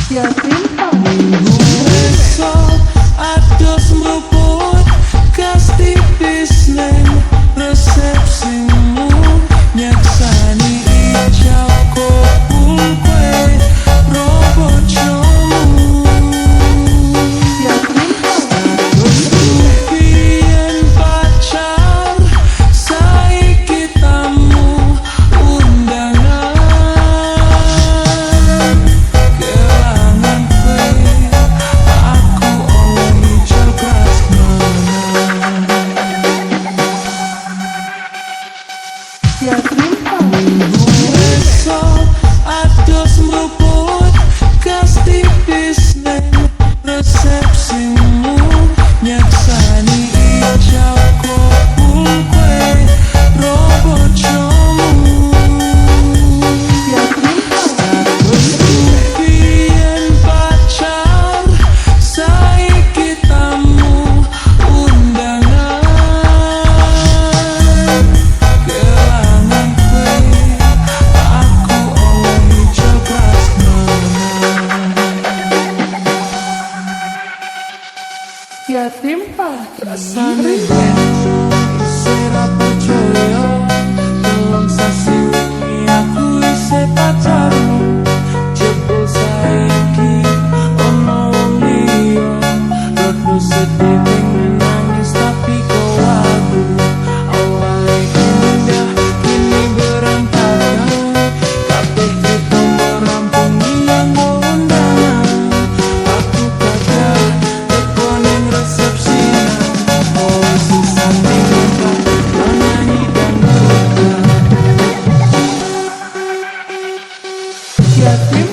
Yatim Besok ados mruput gas tipis neng resepsimu nyaksani ijab kabul kue robocomu status biyen pacar saiki tamu undangan kelangan kue aku oleh hijau prasmanan besok ados mruput gas tipis neng resepsimu nyaksani ijab kabul kue robocomu status biyen pacar saiki tamu undangan kelangan kue aku oleh hijau prasmanan Yatim rasane isih ra percaya telung sasi wingi aku isih pacarmu jebul saiki ono wong liya rada sedih pengen nangis tapi kau aku awalnya indah kini berantakan kabeh cerita merampung hilang undangan aku gagal teko ning resepsinan oh sisa tinggal nyanyi dan Yatim